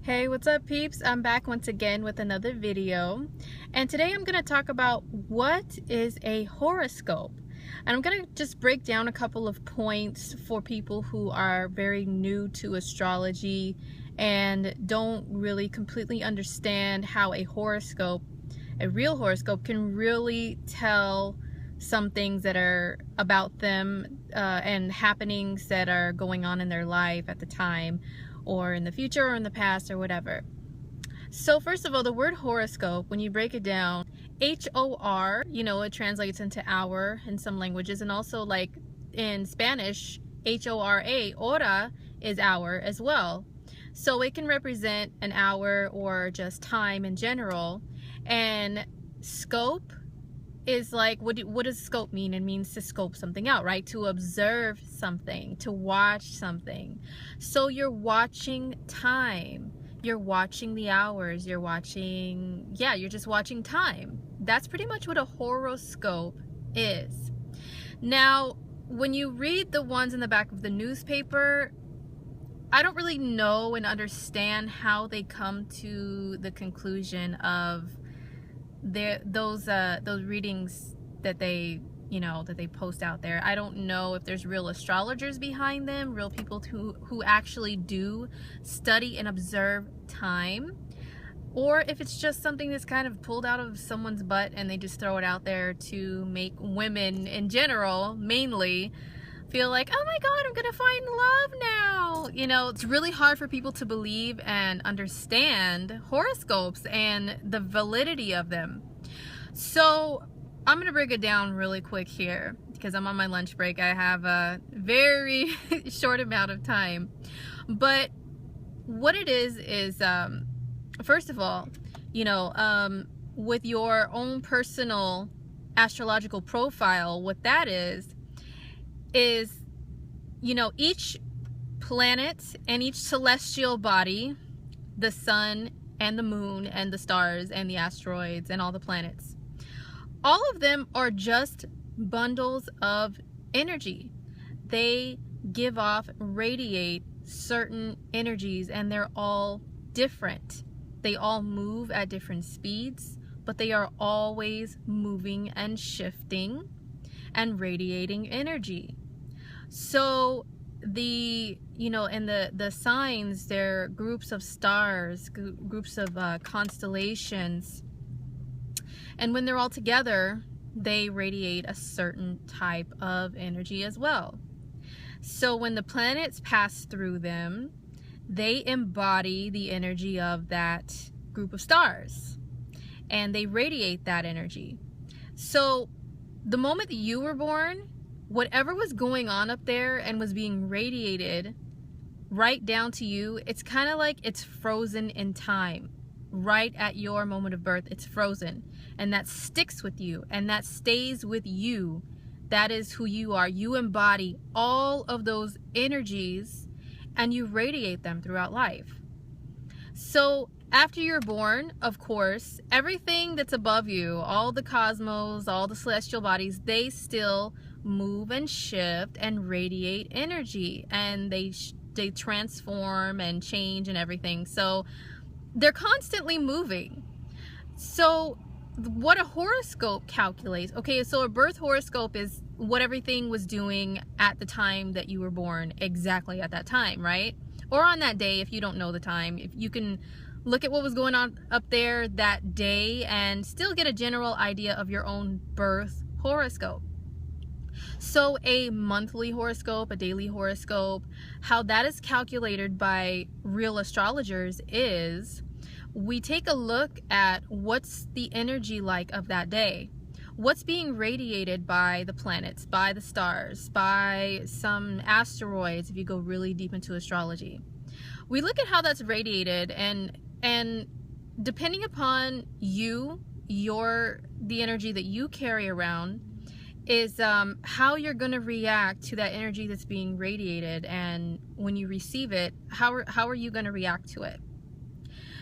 Hey, what's up, peeps? I'm back once again with another video, and today I'm going to talk about what is a horoscope. And I'm going to just break down a couple of points for people who are very new to astrology and don't really completely understand how a horoscope, a real horoscope, can really tell some things that are about them and happenings that are going on in their life at the time, or in the future, or in the past, or whatever. So first of all, the word horoscope, when you break it down, H-O-R, it translates into hour in some languages, and also like in Spanish, H-O-R-A, hora is hour as well. So it can represent an hour or just time in general. And scope is like, what does scope mean? It means to scope something out, right? To observe something, to watch something. So you're watching time, you're watching the hours, you're just watching time. That's pretty much what a horoscope is. Now, when you read the ones in the back of the newspaper, I don't really know and how they come to the conclusion of those readings that they post out there. I don't know if there's real astrologers behind them, real people who actually do study and observe time, or if it's just something that's kind of pulled out of someone's butt and they just throw it out there to make women in general mainly feel like, oh my god, I'm gonna find love now. It's really hard for people to believe and understand horoscopes and the validity of them. So I'm gonna break it down really quick here because I'm on my lunch break. I have a very short amount of time. But what it is first of all, with your own personal astrological profile, what that is each planet and each celestial body, the sun and the moon and the stars and the asteroids and all the planets, all of them are just bundles of energy. They give off, radiate certain energies, and they're all different. They all move at different speeds, but they are always moving and shifting and radiating energy. So the signs, they're groups of stars, groups of constellations, and when they're all together, they radiate a certain type of energy as well. So when the planets pass through them, they embody the energy of that group of stars, and they radiate that energy. So the moment that you were born, whatever was going on up there and was being radiated right down to you, it's kind of like it's frozen in time. Right at your moment of birth, it's frozen, and that sticks with you, and that stays with you. That is who you are. You embody all of those energies, and you radiate them throughout life. So after you're born, of course, everything that's above you, all the cosmos, all the celestial bodies, they still move and shift and radiate energy, and they transform and change and everything. So they're constantly moving. So what a horoscope calculates, okay, so a birth horoscope is what everything was doing at the time that you were born, exactly at that time, right? Or on that day, if you don't know the time, if you can look at what was going on up there that day and still get a general idea of your own birth horoscope. So a monthly horoscope, a daily horoscope, how that is calculated by real astrologers is we take a look at what's the energy like of that day. What's being radiated by the planets, by the stars, by some asteroids, if you go really deep into astrology. We look at how that's radiated, and depending upon the energy that you carry around, is how you're going to react to that energy that's being radiated, and when you receive it, how are you going to react to it?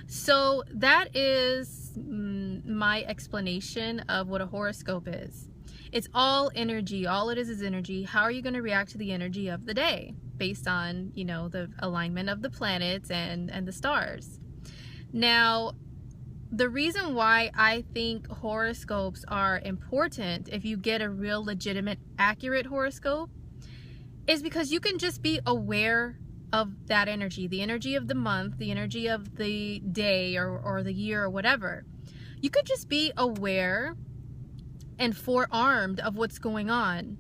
So that is my explanation of what a horoscope is. It's all energy. All it is energy. How are you going to react to the energy of the day based on, the alignment of the planets and the stars? Now, the reason why I think horoscopes are important, if you get a real legitimate, accurate horoscope, is because you can just be aware of that energy, the energy of the month, the energy of the day or the year or whatever. You could just be aware and forearmed of what's going on.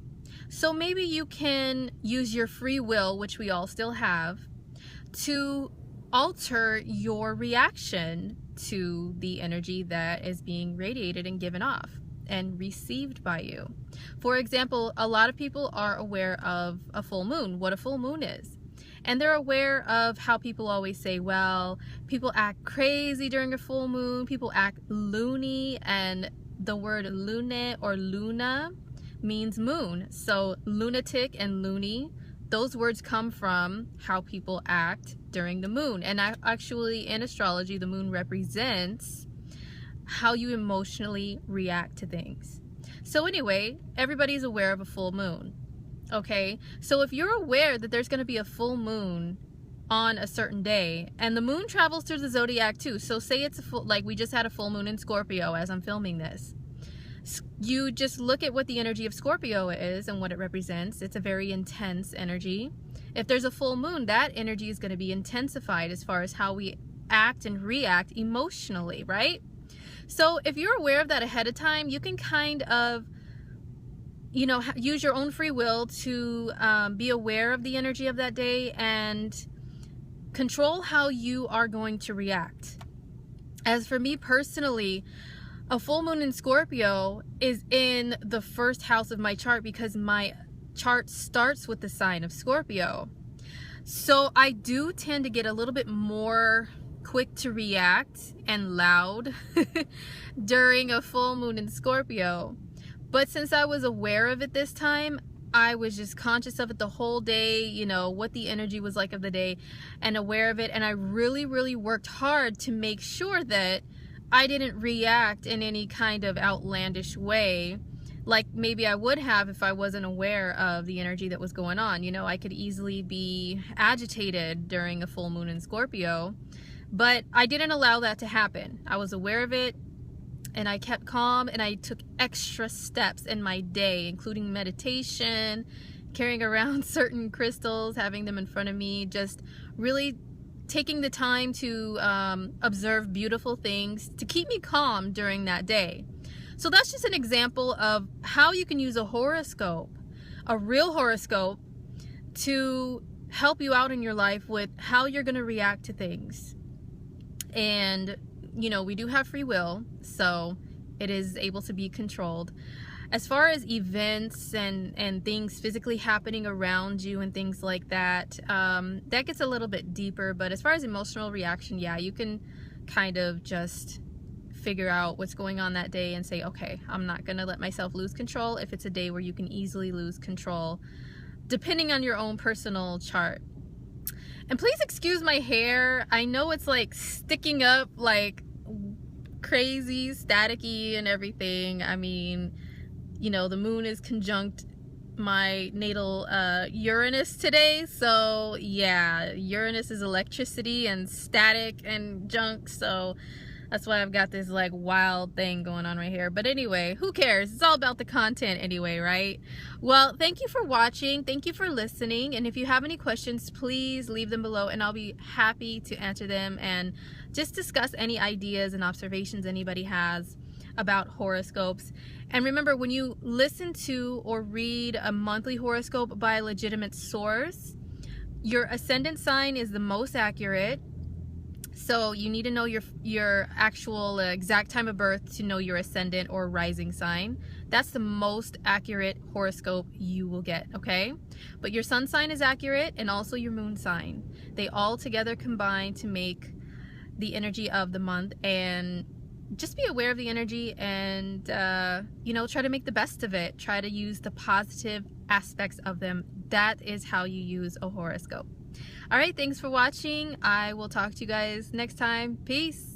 So maybe you can use your free will, which we all still have, to alter your reaction to the energy that is being radiated and given off and received by you. For example, a lot of people are aware of a full moon, what a full moon is. And they're aware of how people always say, well, people act crazy during a full moon, people act loony, and the word lune or luna means moon. So lunatic and loony, those words come from how people act during the moon. And actually in astrology, the moon represents how you emotionally react to things. So anyway, everybody's aware of a full moon. Okay, so if you're aware that there's going to be a full moon on a certain day, and the moon travels through the zodiac too, so say it's a full, like we just had a full moon in Scorpio as I'm filming this, you just look at what the energy of Scorpio is and what it represents. It's a very intense energy. If there's a full moon, that energy is going to be intensified as far as how we act and react emotionally, right? So if you're aware of that ahead of time, you can kind of, you know, use your own free will to be aware of the energy of that day and control how you are going to react. As for me personally, a full moon in Scorpio is in the first house of my chart because my chart starts with the sign of Scorpio. So I do tend to get a little bit more quick to react and loud during a full moon in Scorpio. But since I was aware of it this time, I was just conscious of it the whole day, you know, what the energy was like of the day and aware of it. And I really, really worked hard to make sure that I didn't react in any kind of outlandish way like maybe I would have if I wasn't aware of the energy that was going on. You know, I could easily be agitated during a full moon in Scorpio, but I didn't allow that to happen. I was aware of it, and I kept calm, and I took extra steps in my day, including meditation, carrying around certain crystals, having them in front of me, just really taking the time to observe beautiful things to keep me calm during that day. So that's just an example of how you can use a horoscope, a real horoscope, to help you out in your life with how you're going to react to things. And you know, we do have free will, so it is able to be controlled. As far as events and things physically happening around you and things like that, that gets a little bit deeper. But as far as emotional reaction, yeah, you can kind of just figure out what's going on that day and say, okay, I'm not gonna let myself lose control if it's a day where you can easily lose control, depending on your own personal chart. And please excuse my hair. I know it's like sticking up like crazy, staticky and everything. I mean, you know, the moon is conjunct my natal Uranus today. So yeah, Uranus is electricity and static and junk. So that's why I've got this like wild thing going on right here. But anyway, who cares? It's all about the content anyway, right? Well, thank you for watching. Thank you for listening. And if you have any questions, please leave them below and I'll be happy to answer them and just discuss any ideas and observations anybody has about horoscopes. And remember, when you listen to or read a monthly horoscope by a legitimate source, your ascendant sign is the most accurate. So you need to know your actual exact time of birth to know your ascendant or rising sign. That's the most accurate horoscope you will get, okay? But your sun sign is accurate, and also your moon sign. They all together combine to make the energy of the month. And just be aware of the energy and, you know, try to make the best of it. Try to use the positive aspects of them. That is how you use a horoscope. All right, thanks for watching. I will talk to you guys next time. Peace.